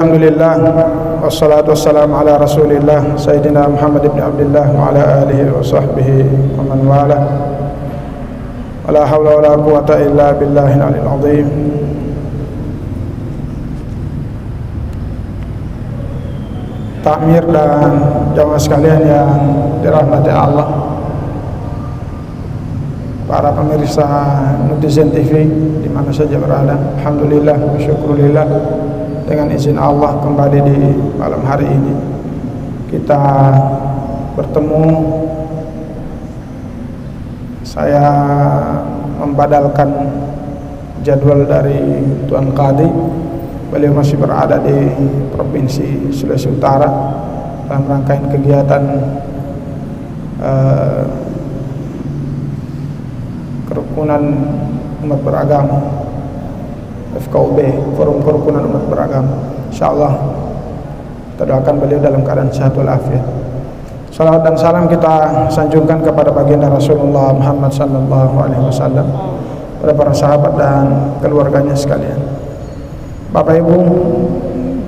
Alhamdulillah wassalatu wassalamu ala Rasulillah Sayyidina Muhammad ibn Abdullah wa ala alihi wa sahbihi wa man wala. Wala hawla wala quwata illa billahil aliyil azim. Takmir dan jamaah sekalian yang dirahmati Allah, para pemirsa Netizen TV di mana saja berada, alhamdulillah wa syukurillah, dengan izin Allah kembali di malam hari ini kita bertemu. Saya membadalkan jadwal dari Tuan Qadi. Beliau masih berada di Provinsi Sulawesi Utara dalam rangkaian kegiatan kerukunan umat beragama, FKUB, Forum Kerukunan Umat Beragama. InsyaAllah kita doakan beliau dalam keadaan sehat walafiat. Salawat dan salam kita sanjungkan kepada baginda Rasulullah Muhammad sallallahu alaihi wasallam, kepada para sahabat dan keluarganya sekalian. Bapak Ibu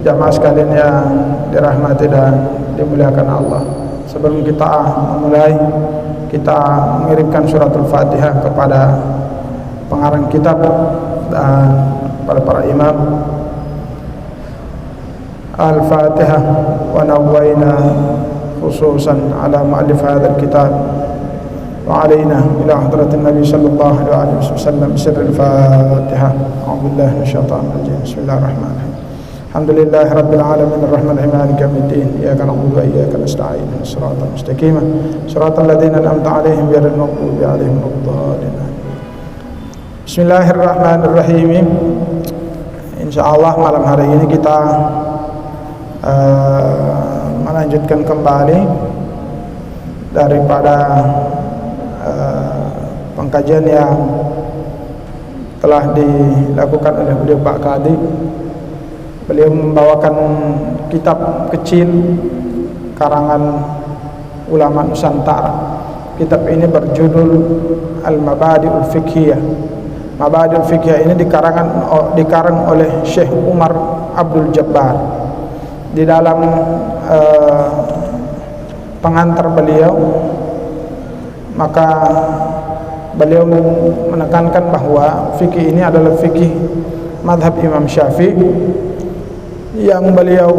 jamaah sekalian yang dirahmati dan dimuliakan Allah, sebelum kita memulai, kita mengirimkan suratul Fatihah kepada pengarang kitab dan pada para imam. Al-Fatihah wa nawwaina khususan ala mu'allif hadzal kitab wa alaina ila hadratin Nabi sallallahu alaihi wasallam sirrul Fatihah. A'udzu billahi minasyaitonir rajim. Bismillahirrahmanirrahim. Alhamdulillahi rabbil alamin arrahmanir rahim maliki yaumiddin iyyaka na'budu wa iyyaka nasta'in ihdinas siratal mustaqim siratal ladzina an'amta 'alaihim ghairil maghdubi 'alaihim waladdallin. Bismillahirrahmanirrahim. Insyaallah malam hari ini kita melanjutkan kembali daripada pengkajian yang telah dilakukan oleh beliau Pak Qadi. Beliau membawakan kitab kecil karangan ulama Nusantara. Kitab ini berjudul Al-Mabadi'ul Fiqhiyah. Mabadi'ul Fiqhiyah ini dikarang oleh Syekh Umar Abdul Jabbar. Di dalam pengantar beliau, maka beliau menekankan bahwa fikih ini adalah fikih madhab Imam Syafi'i yang beliau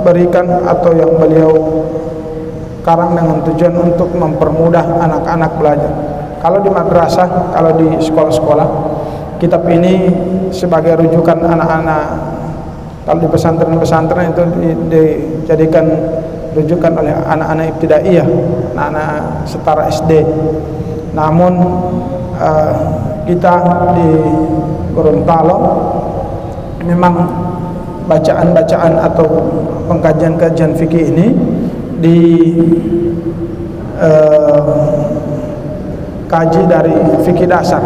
berikan atau yang beliau karang dengan tujuan untuk mempermudah anak-anak belajar. Kalau di madrasah, kalau di sekolah-sekolah, kitab ini sebagai rujukan anak-anak. Kalau di pesantren-pesantren itu dijadikan rujukan oleh anak-anak ibtidaiyah, anak-anak setara SD. Namun kita di Gorontalo memang bacaan-bacaan atau pengkajian-kajian fikih ini kaji dari fikih dasar.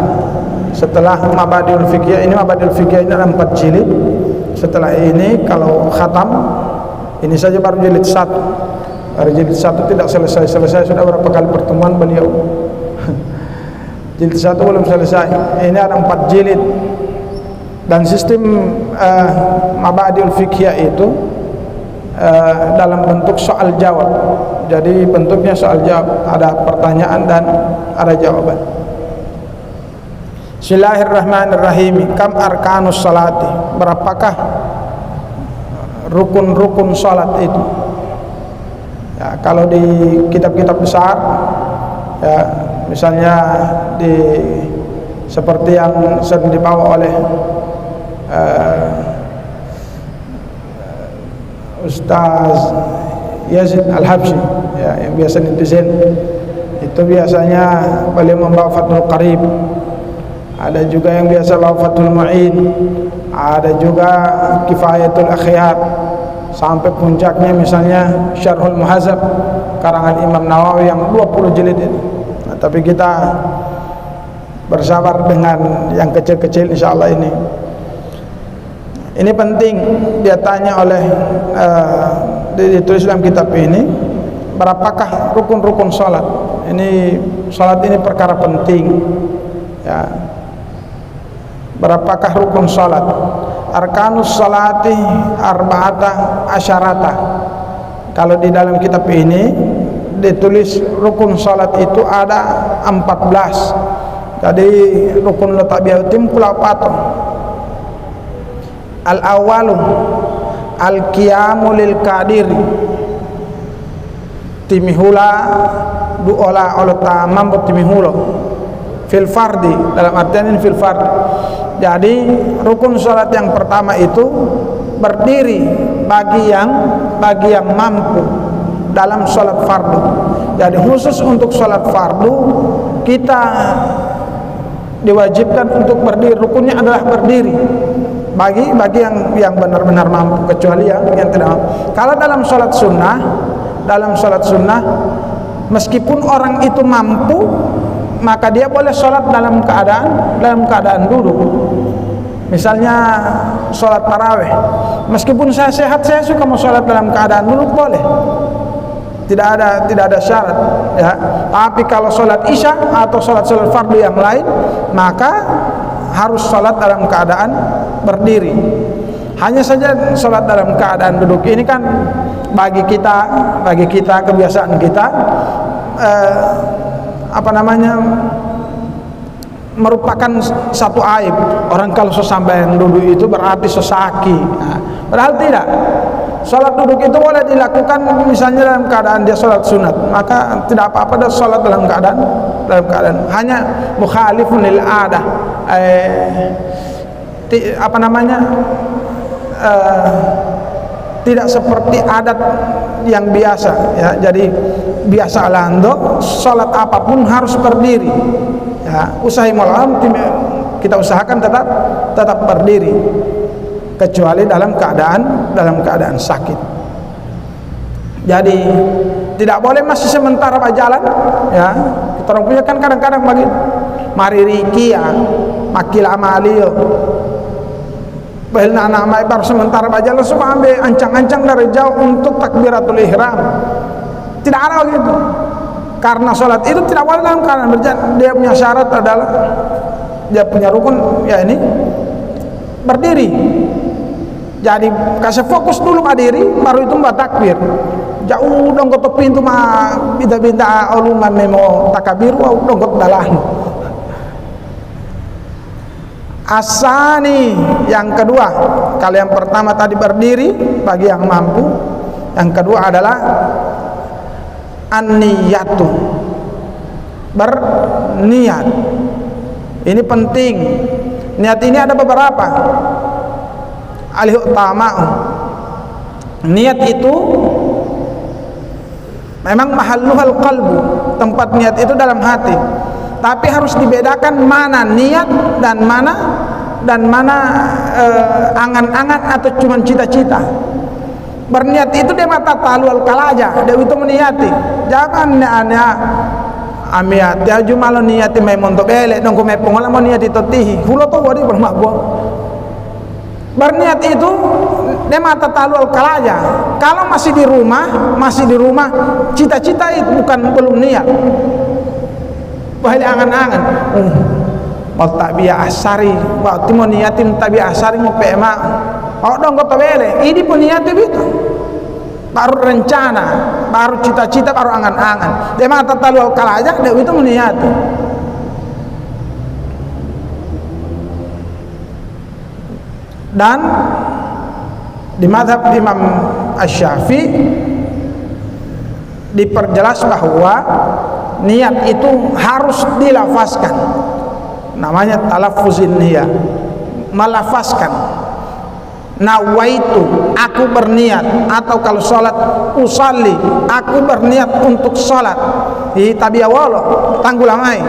Setelah Mabadiul Fiqhiyah ini, Mabadiul Fiqhiyah ini ada 4 jilid. Setelah ini kalau khatam, ini saja baru jilid 1. Baru jilid 1 tidak selesai. Sudah berapa kali pertemuan beliau. Jilid 1 belum selesai. Ini ada 4 jilid. Dan sistem Mabadiul Fiqhiyah itu dalam bentuk soal jawab. Jadi bentuknya soal jawab, ada pertanyaan dan ada jawaban. Bismillahirrahmanirrahim. Kam arkanus salati? Berapakah rukun-rukun salat itu? Ya, kalau di kitab-kitab besar, ya, misalnya seperti yang sering dibawa oleh Ustaz Yazid Al-Habsyi, ya, yang biasa netizen itu biasanya beliau membawa Fathul Qarib. Ada juga yang biasa bawa Fathul Mu'in, ada juga Kifayatul Akhyar, sampai puncaknya misalnya Syarhul Muhadzab karangan Imam Nawawi yang 20 jilid itu. Nah, tapi kita bersabar dengan yang kecil-kecil insyaallah ini. Ini penting, dia tanya oleh ditulis dalam kitab ini, berapakah rukun-rukun salat? Ini salat ini perkara penting. Ya. Berapakah rukun salat? arkanus salati arba'ata asyarata. Kalau di dalam kitab ini ditulis rukun salat itu ada 14. Jadi rukun tabiatim pula patung. Al awalu al qiyamu lil qadiri, timihula duola olo tamam timihula fil fardi, dalam artian ini fil fardi. Jadi rukun salat yang pertama itu berdiri bagi yang mampu dalam salat fardu. Jadi khusus untuk salat fardu kita diwajibkan untuk berdiri, rukunnya adalah berdiri bagi yang benar-benar mampu, kecuali yang tidak mampu. Kalau dalam salat sunnah meskipun orang itu mampu, maka dia boleh salat dalam keadaan duduk. Misalnya salat tarawih, meskipun saya sehat, saya suka mau salat dalam keadaan duduk, boleh. Tidak ada syarat, ya. Tapi kalau salat isya atau salat fardu yang lain, maka harus salat dalam keadaan berdiri. Hanya saja salat dalam keadaan duduk ini kan bagi kita kebiasaan kita merupakan satu aib. Orang kalau sesampai duduk itu berarti sesaki. Nah, padahal tidak. Salat duduk itu boleh dilakukan misalnya dalam keadaan dia salat sunat, maka tidak apa-apa dah salat dalam keadaan hanya mukhalifun lil adah, tidak seperti adat yang biasa, ya. Jadi biasa lando salat apapun harus berdiri, ya. Kita usahakan tetap berdiri, kecuali dalam keadaan sakit. Jadi tidak boleh masih sementara berjalan, ya. Kita orang punya kan kadang-kadang bagi mari riki, ya, makil amalio bahilna nama baru sementara berjalan semua ambil ancang-ancang dari jauh untuk takbiratul ihram. Tidak ada begitu, karena sholat itu tidak boleh dalam keadaan berjalan. Dia punya syarat adalah, dia punya rukun, ya ini berdiri. Jadi kasih fokus dulu berdiri, baru itu mbak takbir. Jauh dong kotor pintu mah bida-bida oluman memo takabir, dong kotor dalam. Asani yang kedua, kalau yang pertama tadi berdiri bagi yang mampu, yang kedua adalah an-niyatu, berniat. Ini penting. Niat ini ada beberapa. Alih utama, niat itu memang mahalluhal qalbu, tempat niat itu dalam hati. Tapi harus dibedakan mana niat dan mana angan-angan atau cuma cita-cita. Berniat itu dia mata talual kalaja, dia itu meniati. Jangan amiat dia cuma lo niati mai montok elek dong ko mai pongola mo niati totihi. Hulo to wadi bermakbo. Berniat itu dia mata talual kalaja. Kalau masih di rumah, cita-cita itu belum niat. Bahaya angan-angan. Mau tabiah asari, waktu mau niatin tabiah asari mau pema. Oh dong kau tabele. Ini pun niat itu. Baru rencana, baru cita-cita, baru angan-angan. Dia mata talual kalaja, dia itu meniati. Dan di mazhab Imam Asy-Syafi'i diperjelas bahwa niat itu harus dilafazkan, namanya talaffuzin niyah, melafazkan. Nawaitu, aku berniat. Atau kalau salat, usalli, aku berniat untuk salat. Ini tabiawalo tanggulamai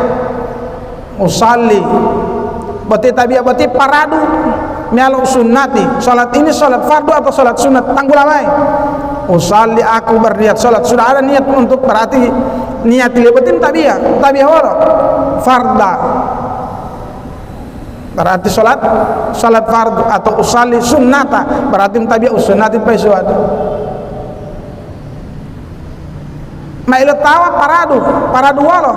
usalli berarti tabiah, berarti paradu mialo sunnati. Salat ini salat fardu atau salat sunat, tanggulamai usalli, aku berniat salat. Sudah ada niat untuk, berarti niat libatin tabiah wala farda, berarti salat fardu. Atau usalli sunnata, berarti tabiah sunnati pai suatu. Mailo tawa paradu wala.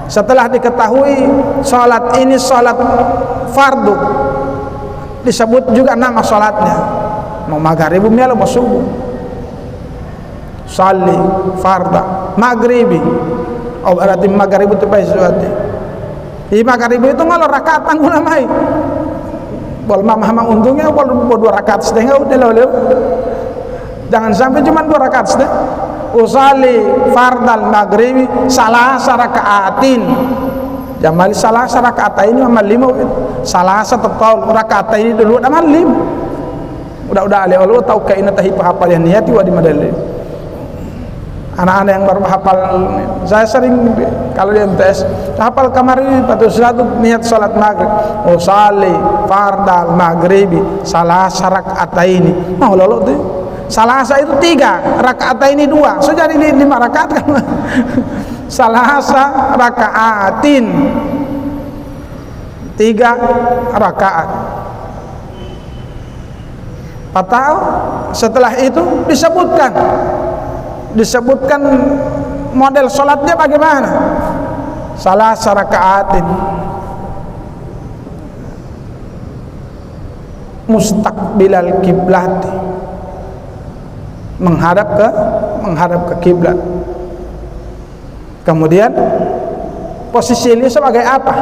Setelah diketahui salat ini salat fardu, disebut juga nama salatnya, mau maghrib mialo mau subuh, salli farda maghribi. Oh berarti maghrib itu pai suati. Di maghrib itu ngalah rakaat tangguh namai. Bol mama untungnya bol 2 rakaat setengah udah lalu. Jangan sampai cuma 2 rakaat setengah. Usalli fardal maghribi salasa rakaatin. Jamal salasa rakaatain ini amal 5. Salasa tetap rakaatain ini dulu amal 5. Udah alih Allah tahu kainat tahi hafal yang niati wa di madalil. Anak-anak yang baru hafal, saya sering kalau di MTS hafal kamari patu satu niat salat maghrib. Usalli fardal maghribi salasa rakaatain. Nah lalu tuh salasa itu 3, rakaat ini 2, so jadi 5 rakaat kan. Salasa rakaatin 3 rakaat. Atau setelah itu disebutkan model salatnya bagaimana. Salasa rakaatin mustaqbilal kiblati, menghadap ke kiblat. Kemudian posisi ini sebagai apa?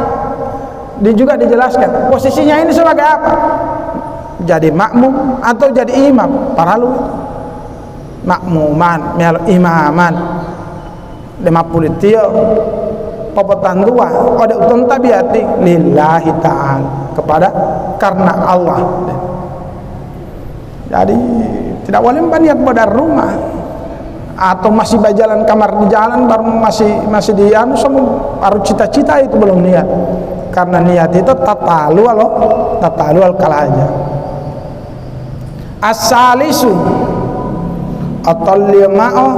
Dia juga dijelaskan posisinya ini sebagai apa? Jadi makmum atau jadi imam? Paralu makmuman, imaman 50 tio popotan 2 ode utun tabiati lillahi ta'ala, karena Allah. Jadi tidak boleh niat pada rumah atau masih berjalan kamar di jalan baru masih di anu baru cita-cita itu belum niat. Karena niat itu tatalu al kalaja. As-salisu atau lima'u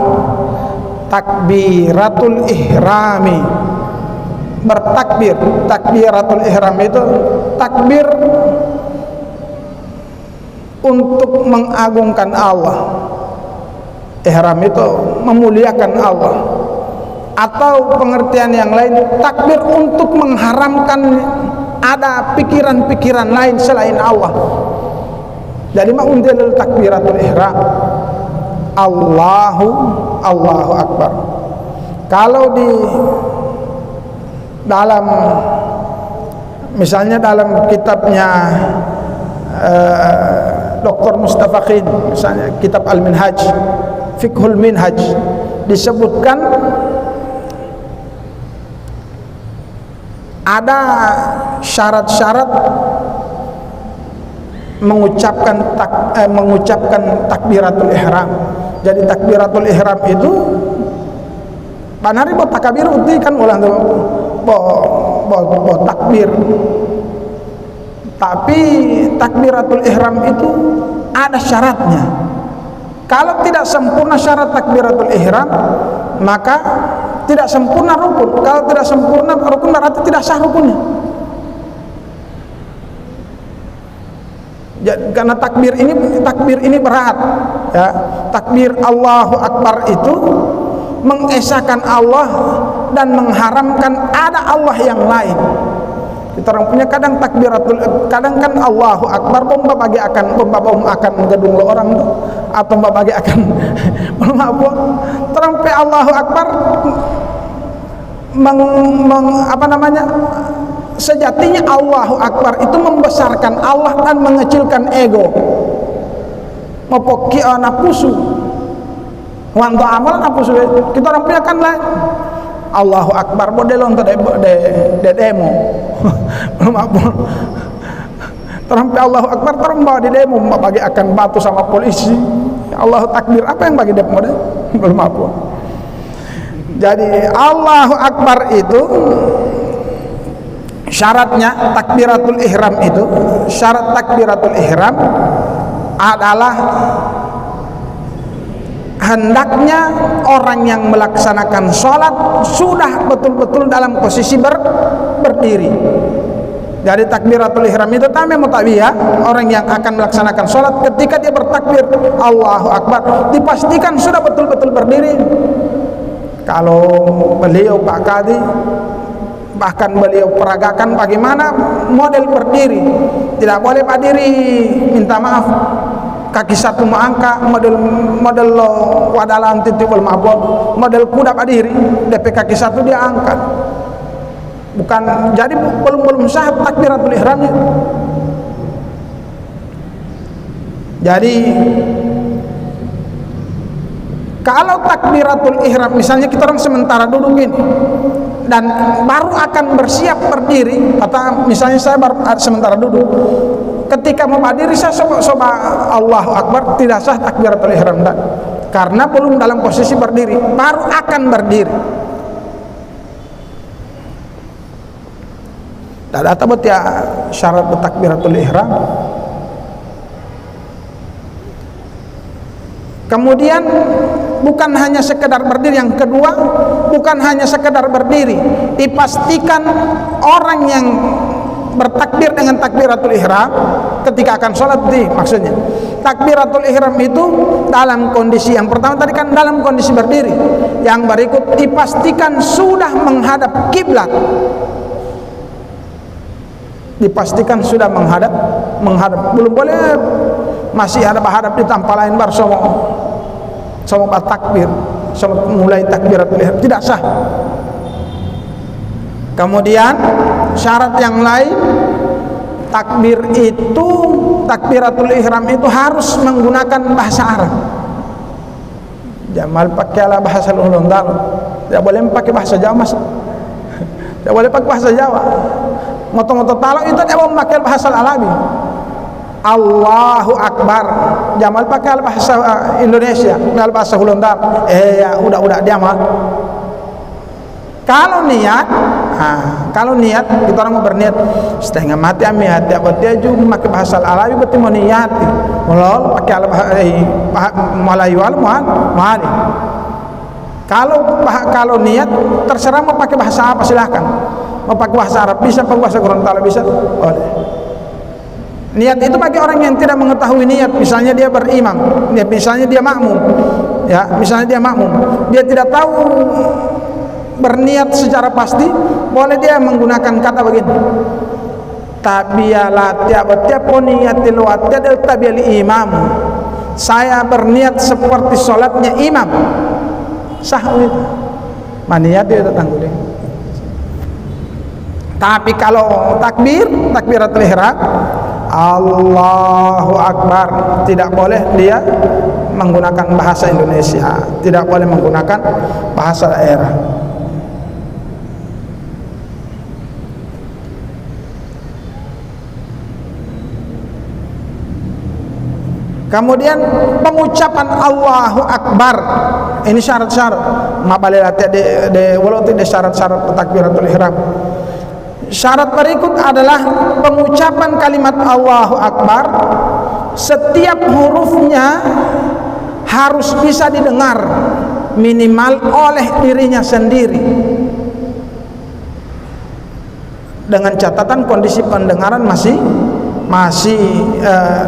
takbiratul ihrami, bertakbir. Takbiratul ihram itu takbir untuk mengagungkan Allah. Ihram itu memuliakan Allah. Atau pengertian yang lain, takbir untuk mengharamkan ada pikiran-pikiran lain selain Allah. Jadi ma'undil takbiratul ihram, Allahu Akbar. Kalau di dalam misalnya dalam kitabnya Dr. Mustafa Khin, misalnya kitab Al-Minhaj, Fiqhul Minhaj, disebutkan ada syarat-syarat mengucapkan takbiratul ihram. Jadi takbiratul ihram itu panari buat takbir uti kan ulang tuh bo takbir. Tapi takbiratul ihram itu ada syaratnya. Kalau tidak sempurna syarat takbiratul ihram, maka tidak sempurna rukun. Kalau tidak sempurna rukun berarti tidak sah rukunnya. Karena takbir ini berat, ya. Takbir Allahu Akbar itu mengesahkan Allah dan mengharamkan ada Allah yang lain. Kita orang punya kadang kadang kan Allahu Akbar bomba bagi akan gedung lo orang atau bagi akan apa terampai Allahu Akbar sejatinya Allahu Akbar itu membesarkan Allah dan mengecilkan ego. Mepoki napusu wanto amal napusu kita orang punya kan lain. Allahu Akbar modelon de demo belum apa terampai Allahu Akbar terbawa di demo bagi akan batu sama polisi. Allahu takbir apa yang bagi demo deh belum apa. Jadi Allahu Akbar itu syaratnya takbiratul ihram itu, syarat takbiratul ihram adalah hendaknya orang yang melaksanakan sholat sudah betul-betul dalam posisi berdiri. Dari takbiratul ihram itu tamai mutabiyah, orang yang akan melaksanakan sholat ketika dia bertakbir Allahu Akbar dipastikan sudah betul-betul berdiri. Kalau beliau Pak Kadi bahkan beliau peragakan bagaimana model berdiri. Tidak boleh berdiri minta maaf kaki satu mengangkat, model wadalan titibul mabok, model kuda berdiri DP kaki satu dia angkat. Bukan, jadi belum sah takbiratul ihram. Jadi kalau takbiratul ihram misalnya kita orang sementara duduk ini dan baru akan bersiap berdiri, atau misalnya saya baru sementara duduk, ketika mau berdiri saya coba Allahu Akbar, tidak sah takbiratul ihram karena belum dalam posisi berdiri, baru akan berdiri. Tidak ada buat ya syarat takbiratul ihram. Kemudian bukan hanya sekedar berdiri, yang kedua bukan hanya sekedar berdiri, dipastikan orang yang bertakbir dengan takbiratul ihram ketika akan sholat maksudnya takbiratul ihram itu dalam kondisi yang pertama tadi kan dalam kondisi berdiri, yang berikut dipastikan sudah menghadap kiblat, dipastikan sudah menghadap, belum boleh masih hadap di tempat lain bar sama takbir, sama mulai takbiratul ihram, tidak sah. Kemudian syarat yang lain, takbiratul ihram itu harus menggunakan bahasa Arab. Jangan pakailah bahasa ulun dalam, tidak boleh pakai bahasa Jawa mas, tidak boleh pakai bahasa Jawa. Moto-moto talo itu dia mau pakai bahasa Arabi. Allahu Akbar, jamal pakai bahasa Indonesia, bahasa Hulundar. Ya udah dia mah. Kalau niat kita orang mau berniat setengah mati niat dia buat dia juga pakai bahasa Arabi berarti mau niat. Mulai pakai Melayu mahani. Kalau niat terserah mau pakai bahasa apa silahkan. Mau pakai bahasa Arab bisa, pakai bahasa Gorontalo bisa, boleh. Niat itu bagi orang yang tidak mengetahui niat, misalnya dia berimam, misalnya dia makmum, dia tidak tahu berniat secara pasti, boleh dia menggunakan kata begini. Tabiyalah tiap niatil watadil tabiyali imam. Saya berniat seperti sholatnya imam. Sah itu. Maniat dia tangguh deh. Tapi kalau takbiratul ihram, Allahu Akbar, tidak boleh dia menggunakan bahasa Indonesia, tidak boleh menggunakan bahasa daerah. Kemudian pengucapan Allahu Akbar, ini syarat-syarat. Mabalila de walau tidak syarat-syarat takbiratul ihram. Syarat berikut adalah pengucapan kalimat Allahu Akbar, setiap hurufnya harus bisa didengar minimal oleh dirinya sendiri, dengan catatan kondisi pendengaran masih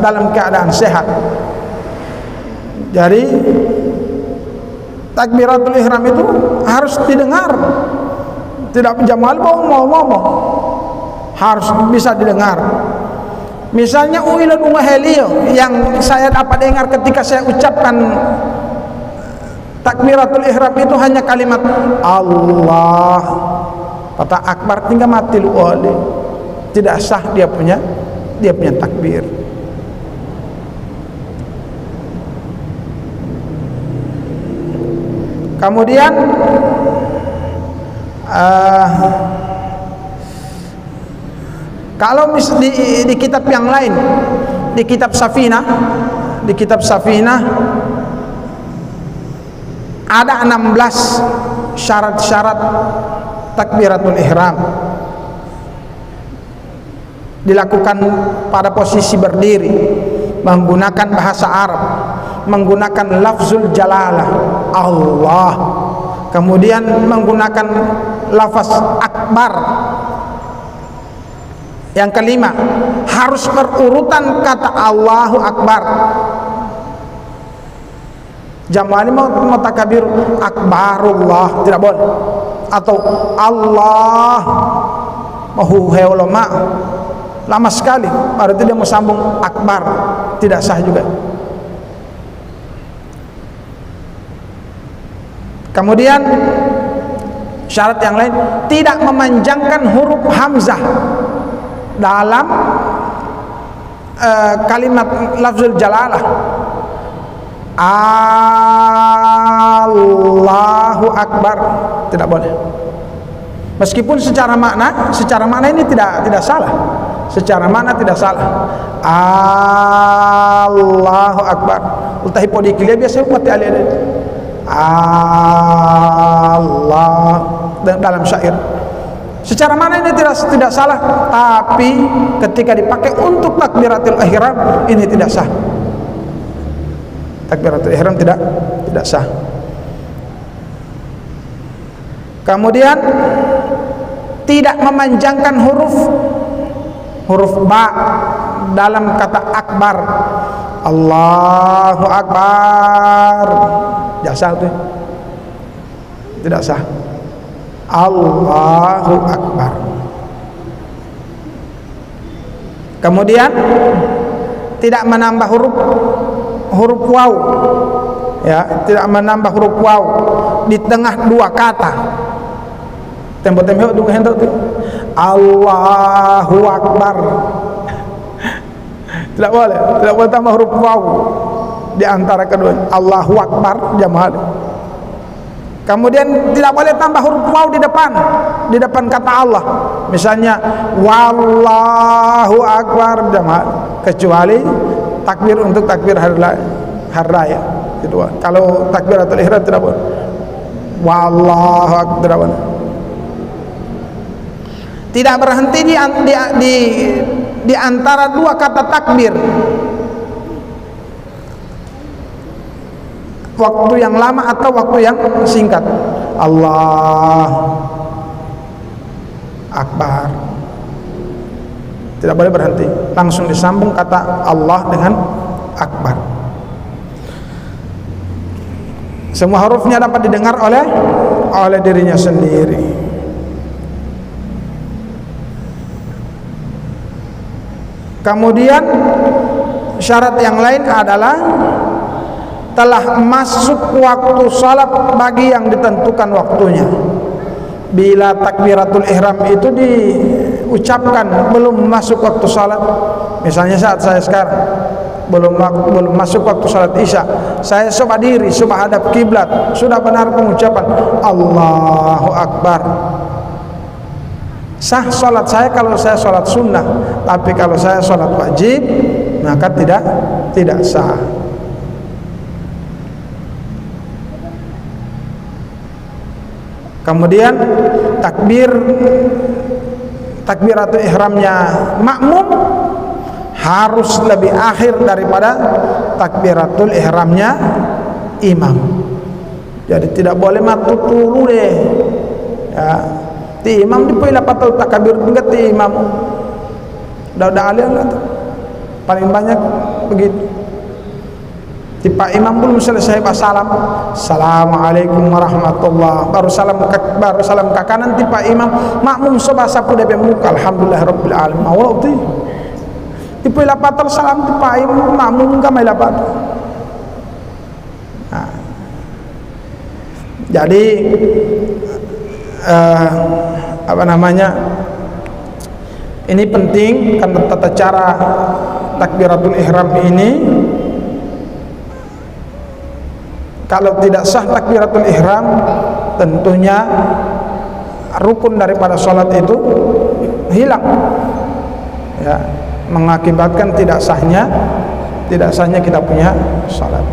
dalam keadaan sehat. Jadi takbiratul ihram itu harus didengar, tidak jamal mau harus bisa didengar. Misalnya uilun umahelio yang saya dapat dengar ketika saya ucapkan takbiratul ihram itu hanya kalimat Allah, kata akbar tinggal mati lu oleh, tidak sah dia punya takbir. Kemudian kalau di kitab yang lain, di kitab Safinah ada 16 syarat-syarat takbiratul ihram. Dilakukan pada posisi berdiri, menggunakan bahasa Arab, menggunakan lafzul jalalah Allah, kemudian menggunakan lafaz akbar. Yang kelima, harus berurutan kata Allahu Akbar. Jamuan ini mau takbir akbarullah, tidak boleh. Atau Allah mahu ulama lama sekali, berarti dia mau sambung akbar, tidak sah juga. Kemudian syarat yang lain, tidak memanjangkan huruf hamzah dalam kalimat lafzul jalalah. Allahu akbar, tidak boleh. Meskipun secara makna ini tidak salah. Secara makna tidak salah. Allahu akbar. Utahi podi kilia biasa buat ali. Allah dalam syair. Secara makna ini tidak salah, tapi ketika dipakai untuk takbiratul ihram ini tidak sah. Takbiratul ihram tidak sah. Kemudian tidak memanjangkan huruf ba dalam kata akbar. Allahu akbar. Jasa itu tidak sah. Allahu akbar. Kemudian tidak menambah huruf waw, ya, tidak menambah huruf waw di tengah dua kata. Tempo-tempo dulu hendak tu Allahu akbar. Tidak boleh tambah huruf waw di antara kedua. Allahu akbar jamaah. Kemudian tidak boleh tambah huruf waw di depan kata Allah. Misalnya wallahu akbar jamaah, kecuali takbir untuk takbir hari raya. Itu. Kalau takbiratul ihram tidak boleh. Wallahu akbar tidak boleh. Tidak berhenti di antara dua kata takbir. Waktu yang lama atau waktu yang singkat. Allah akbar. Tidak boleh berhenti. Langsung disambung kata Allah dengan akbar. Semua hurufnya dapat didengar oleh dirinya sendiri. Kemudian syarat yang lain adalah telah masuk waktu salat bagi yang ditentukan waktunya. Bila takbiratul ihram itu diucapkan belum masuk waktu salat, misalnya saat saya sekarang belum masuk waktu salat isya, saya coba diri, coba hadap kiblat, sudah benar pengucapan Allahu akbar, sah salat saya kalau saya salat sunnah. Tapi kalau saya salat wajib, maka tidak sah. Kemudian takbiratul ihramnya makmum harus lebih akhir daripada takbiratul ihramnya imam. Jadi tidak boleh matu dulu deh. Ya, ti imam dipoila patul takbir enggak ti imam. Udah alih lah tuh. Paling banyak begitu. Tipa imam belum selesai salam, assalamualaikum warahmatullah, baru salam ke kanan. Tipa imam makmum soba sapu DP muka alhamdulillah rabbil alamin. Awal tu tipa lapatal salam tipa imam makmum kamai lapat. Jadi ini penting karena tata cara takbiratul ihram ini. Kalau tidak sah takbiratul ihram, tentunya rukun daripada sholat itu hilang, ya, mengakibatkan tidak sahnya kita punya sholat.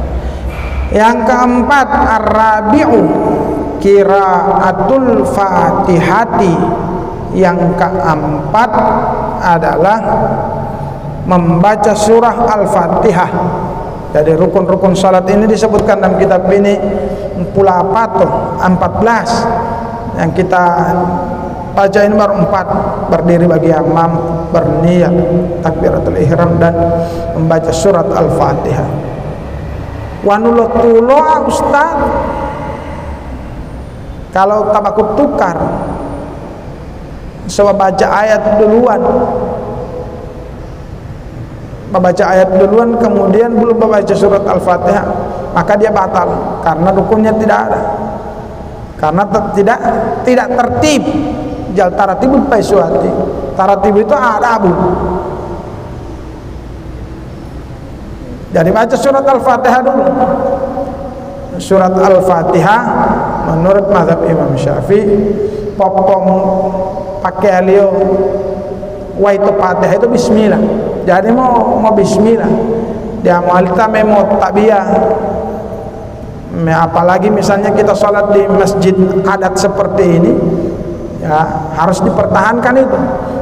Yang keempat, ar-rabi'u qiraatul fatihati. Yang keempat adalah membaca surah al-fatihah. Jadi rukun-rukun salat ini disebutkan dalam kitab ini 14 yang kita baca ini baru 4. Berdiri bagi imam, berniat takbiratul ihram dan membaca surat al-fatihah. wanulo tulo ustaz kalau tabakut tukar sebab baca ayat duluan, membaca ayat duluan kemudian belum membaca surat Al-Fatihah, maka dia batal karena rukunnya tidak ada, karena tidak tertib. Jal taratibul paisuati, taratib itu ada abu. Jadi baca surat Al-Fatihah dulu. Surat Al-Fatihah menurut mazhab Imam Syafi'i popong pakai alio wa itu Fatihah itu bismillah. Jadi mau bismillah. Dia mau alita mau tabiyah. Apalagi misalnya kita sholat di masjid adat seperti ini, ya harus dipertahankan itu.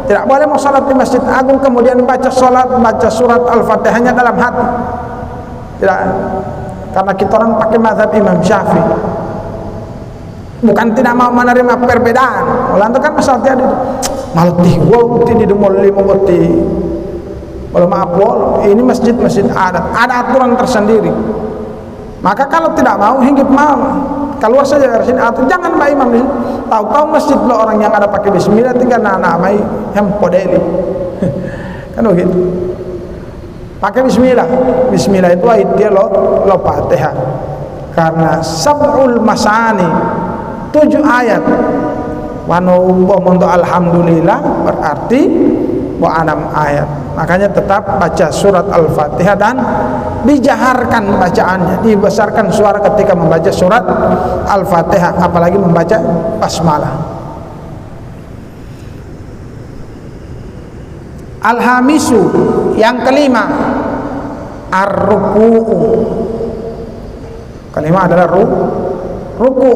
Tidak boleh mau sholat di masjid agung kemudian baca surat Al-Fatihahnya dalam hati. Tidak, karena kita orang pakai mazhab Imam Syafi'i. Bukan tidak mau menerima perbedaan. Orang itu kan masalah tadi itu. Malti gua di demol 5 boti. Kalau maaf ini masjid adat, ada aturan tersendiri. Maka kalau tidak mau hinggap mau keluar saja dari sini atau jangan Pak Imam ini. Tahu-tahu masjid lo orang yang ada pakai bismillah tinggal namai hempodeli. Kan begitu. Pakai bismillah. Bismillah itu dia lo Fatihah. Karena sab'ul masani 7 ayat. Wano untuk alhamdulillah berarti 6 ayat. Makanya tetap baca surat Al-Fatihah dan dijaharkan bacaannya, dibesarkan suara ketika membaca surat Al-Fatihah, apalagi membaca basmalah. Al-Hamisu yang kelima, ar-ruku'u. Kelima adalah ruku'.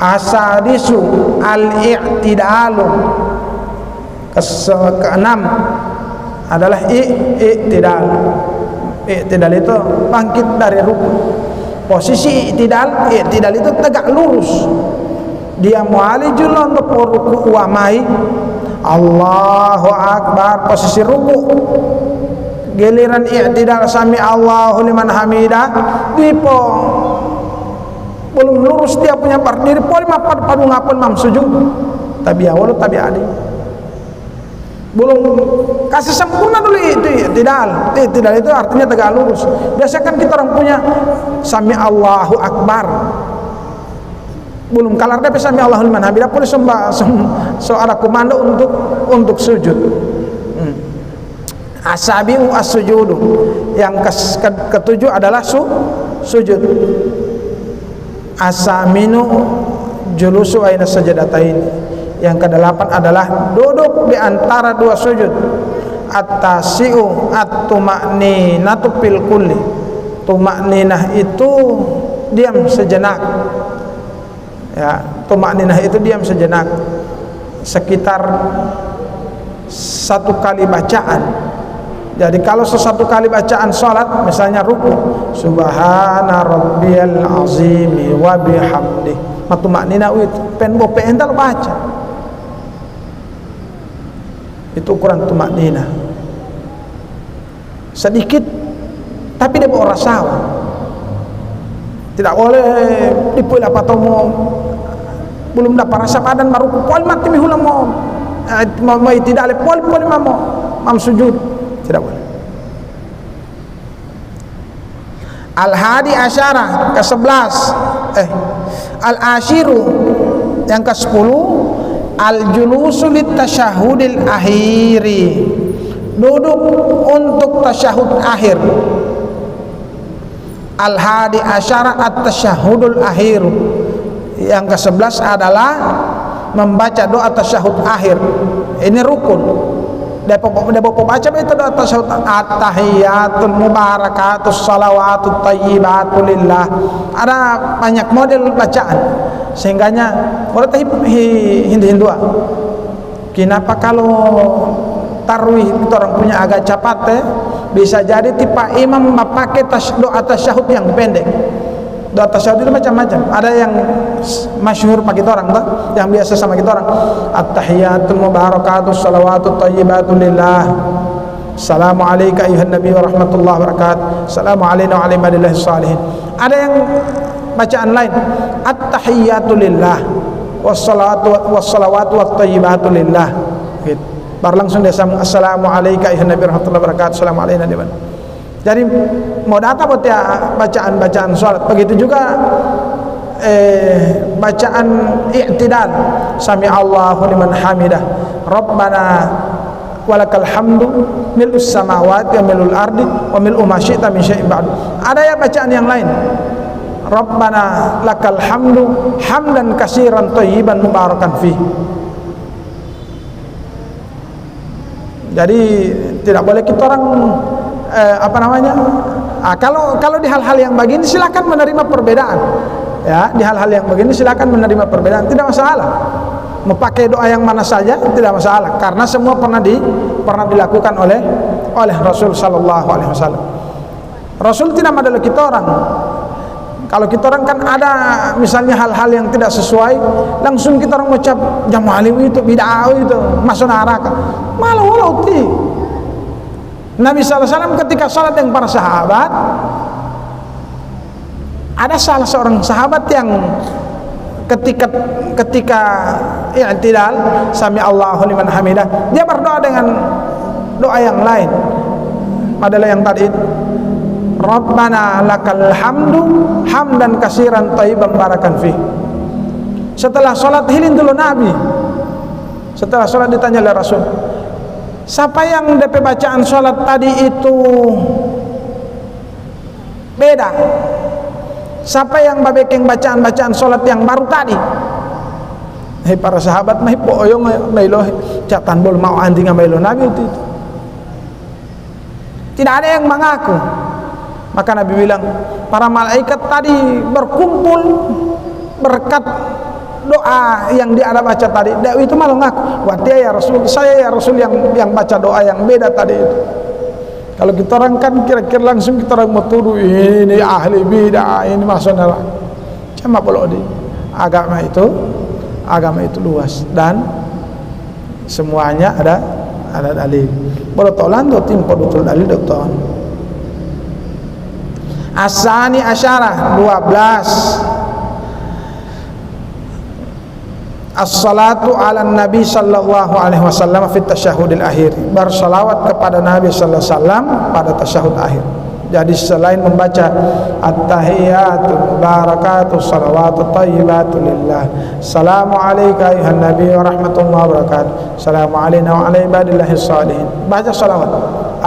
Asadisu al-i'tidalu. Keenam adalah i'tidal. I'tidal itu bangkit dari ruku. Posisi i'tidal itu tegak lurus. Dia mu'alijul untuk ruku wa mai Allahu Akbar, posisi ruku. Giliran i'tidal sami Allahu liman hamidah dipo belum lurus dia punya berdiri poli padu ngapun mam sujud tabi awal tabi adi belum kasih sempurna dulu itu tidak itu artinya tegak lurus. Biasa kan kita orang punya sami Allahu Akbar belum kalar dia sami Allahu liman hamidah poli ada komando untuk sujud. Asabiu as-sujudu yang ketujuh adalah sujud. Asaminu julusu aina sajadatain. Yang kedelapan adalah duduk di antara dua sujud. At-tasi'u at-tuma'ninatu fil kulli. Tuma'ninah itu diam sejenak. Ya, tuma'ninah itu diam sejenak. Sekitar 1 kali bacaan. Jadi kalau sesuatu kali bacaan salat, misalnya ruku, subhana rabbiyal azimi wa bihamdi, matumaknina itu penbo pental baca. Itu ukuran tumaknina. Sedikit tapi dia bawa rasawa. Tidak boleh dipul apa tomo belum dapat rasa badan maruku pol mati mihula mau tidak le pol mam sujud. Tidak boleh. Al-hadi asyarah ke-11 al-ashiru yang ke-10 al-julusu litasyahudil akhiri, duduk untuk tasyahud akhir. Al-hadi asyarah at-tasyahudul akhir yang ke-11 adalah membaca doa tasyahud akhir. Ini rukun. Depo baca itu doa tasyahud at-tahiyatul mubarakatus salawatut thayyibatu lillah. Ada banyak model bacaan sehingganya boleh hindu-hindua. Kenapa kalau tarwih itu orang punya agak cepat bisa jadi tipe imam pakai doa tasyahud yang pendek. Doa tasyahud itu macam-macam. Ada yang masyhur pakai orang tuh, yang biasa sama kita orang. At-tahiyatul mubarakatus salawatut thayyibatu lillah. Assalamu alayka ayuhan nabi wa rahmatullahi wa barakatuh. Assalamu alayna wa ala ibadillahi shalihin. Ada yang bacaan lain, at-tahiyyatu lillah wassalawatu wattayyibatu lillah. Gitu. Baru langsung dia sambung assalamu alayka ayuhan nabi wa rahmatullahi wa barakatuh. Assalamu alayna wa. Jadi mau data buat ya bacaan salat. Begitu juga bacaan i'tidal, sami Allahu liman hamidah, Rabbana walakal hamdu mil'us samawati wa mil'ul ardi wa mil'u ma syi'ta min syai'in ba'd. Ada ya bacaan yang lain, Rabbana lakal hamdu hamdan katsiran thayyiban mubarakan fi. Jadi tidak boleh kita orang kalau di hal-hal yang begini silakan menerima perbedaan. Ya, di hal-hal yang begini silakan menerima perbedaan, tidak masalah. Mau pakai doa yang mana saja tidak masalah, karena semua pernah dilakukan oleh Rasul sallallahu alaihi wasallam. Rasul tidak model kita orang. Kalau kita orang kan ada misalnya hal-hal yang tidak sesuai, langsung kita orang mengucap jamalim itu bid'ah itu masuk neraka. Malah walau ti. Nabi sallallahu alaihi wasallam ketika salat dengan para sahabat, ada salah seorang sahabat yang ketika i'tidal sami Allahu liman hamidah, dia berdoa dengan doa yang lain adalah yang tadi, Rabbana lakal hamdu hamdan katsiran thayyiban barakan fi. Setelah salat hilin dulu Nabi, setelah salat ditanya oleh Rasul, siapa yang DP bacaan salat tadi itu beda? Siapa yang babekeng bacaan salat yang baru tadi? Hei para sahabat mah poyong mailo catan bol mau anjing mailo Nabi itu. Tidak ada yang mengaku. Maka Nabi bilang, para malaikat tadi berkumpul berkat doa yang dia ada baca tadi. Dewi itu malah ngaku, wah dia ya Rasul, saya ya Rasul yang baca doa yang beda tadi itu. Kalau kita orang kan kira-kira langsung kita orang mau tuduh ini ahli bidah, ini masuk neraka. Cuma kalau di agama itu luas dan semuanya ada dalil. Boleh tolan do timpo betul dalil doktor. Asani asyarah 12. As-salatu ala Nabi sallallahu alaihi wasallam fi tasyahudil akhir. Bersalawat kepada Nabi sallallahu alaihi wasallam pada tasyahud akhir. Jadi selain membaca at-tahiyatu barakatuh salawatu thayyibatu lillah, salamu alayka ayuhan nabi wa rahmatullahi wa barakatuh, salamu alayna wa ala ibadillahi shalihin, baca salawat,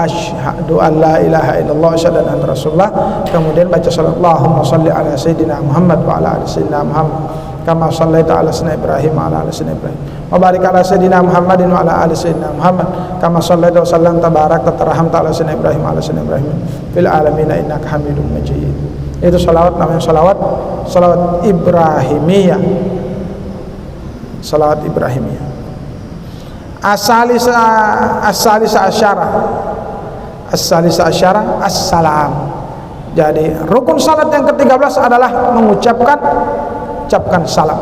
asyhadu an la ilaha illallah asyhadu anna rasulullah, kemudian baca salawat, Allahumma shalli ala sayyidina Muhammad wa ala ali sayyidina Muhammad kama shallaita ala sayyidina Ibrahim wa ala ali sayyidina Ibrahim wa barik ala sayyidina Muhammadin wa ala ali sayyidina Muhammad kama shallaita wa sallamta barakta tarhamta ala sayyidina Ibrahim wa ala sayyidina Ibrahim fil alamin innaka Hamidum Majid. Itu salawat namanya salawat Ibrahimiyah. Salawat Ibrahimiyah. As-salisa asyara as-salam. Jadi rukun salat yang ke-13 adalah mengucapkan salam.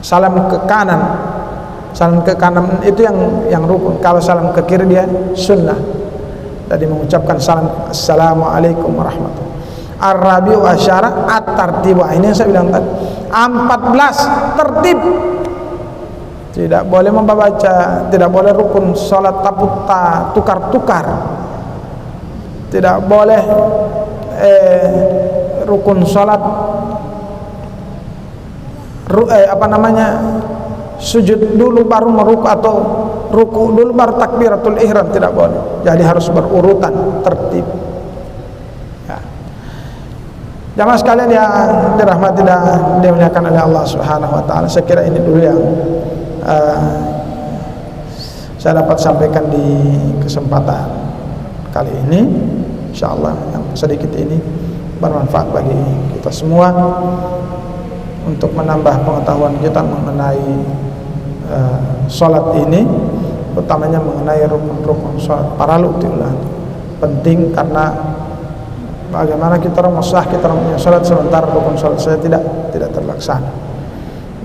Salam ke kanan. Salam ke kanan itu yang rukun. Kalau salam ke kiri dia sunnah. Jadi mengucapkan salam assalamualaikum warahmatullahi wabarakatuh. Ar-rabi'u asyara at-tartib. Ini yang saya bilang tadi. 14 tertib. Tidak boleh membaca, tidak boleh rukun salat tukar-tukar. Tidak boleh rukun salat sujud dulu baru meruku atau ruku dulu baru takbiratul ihram, tidak boleh. Jadi harus berurutan, tertib. Ya. Jamaah sekalian yang dirahmati dan dimuliakan oleh Allah Subhanahu wa taala, saya kira ini dulu yang saya dapat sampaikan di kesempatan kali ini. Insyaallah yang sedikit ini bermanfaat bagi kita semua untuk menambah pengetahuan kita mengenai salat ini, utamanya mengenai rukun-rukun salat. Paralutillah penting, karena bagaimana kita orang sah, kita orang punya salat sementara rukun salat saya tidak terlaksana.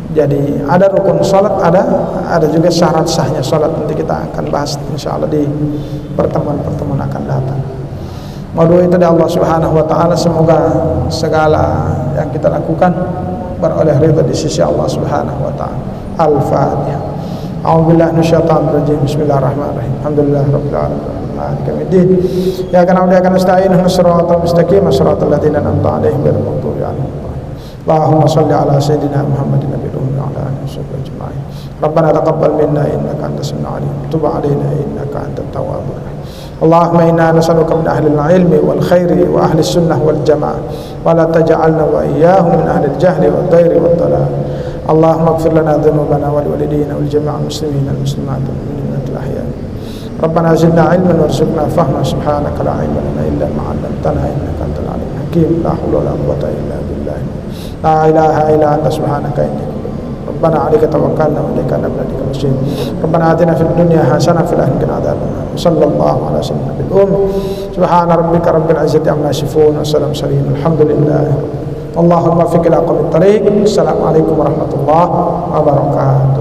Jadi ada rukun salat, ada juga syarat sahnya salat. Nanti kita akan bahas insyaallah di pertemuan-pertemuan akan datang. Moga itu dari Allah Subhanahu wa taala, semoga segala yang kita lakukan beroleh ridha di sisi Allah Subhanahu wa taala. Al-Fatihah. A'udzubillahi minasyaitonir rajim. Bismillahirrahmanirrahim. Alhamdulillahirabbil alamin. Maliki yaumiddin. Ya kana wa iyyaka nasta'in. Ihdinas siratal mustaqim. Siratal ladzina an'amta 'alaihim ghairil maghdubi 'alaihim. Allahumma salli ala sayyidina Muhammadin nabiyil ummi wa ala alihi washabbihi ajma'in. Rabbana taqabbal minna innaka antas samiul 'alim. Tub 'alaina innaka antat tawwabur rahim. Allahumma inna nas'aluka min ahli al-'ilmi wal khairi wa ahli sunnah wal jamaah wa la taj'alna wa iyyahum min ahli al-jahli wad dairi wad dalal. Allahumma ighfir lana dhunubana wa liwalidayna wal jami'il muslimin wal muslimat wal mu'minat al-ahya. Rabbana zidna 'ilman warzuqna fahma. Subhanaka la 'ilma lana illa ma 'allamtana innaka antal 'alimul hakim. La haula wa la quwwata illa billah. La ilaha illa anta subhanaka inni Rabbana 'alaika tawakkalna wa ilaika nabiyyu al-muslim. Rabbana atina fid dunya hasanah wa fil akhirati adzaban. Sallallahu ala sayyidina Subhana rabbika rabbil izzati amma yasifun wa salamun alhamdulillah. Allahumma fiqh ila qawmit tariq. Assalamualaikum warahmatullahi wabarakatuh.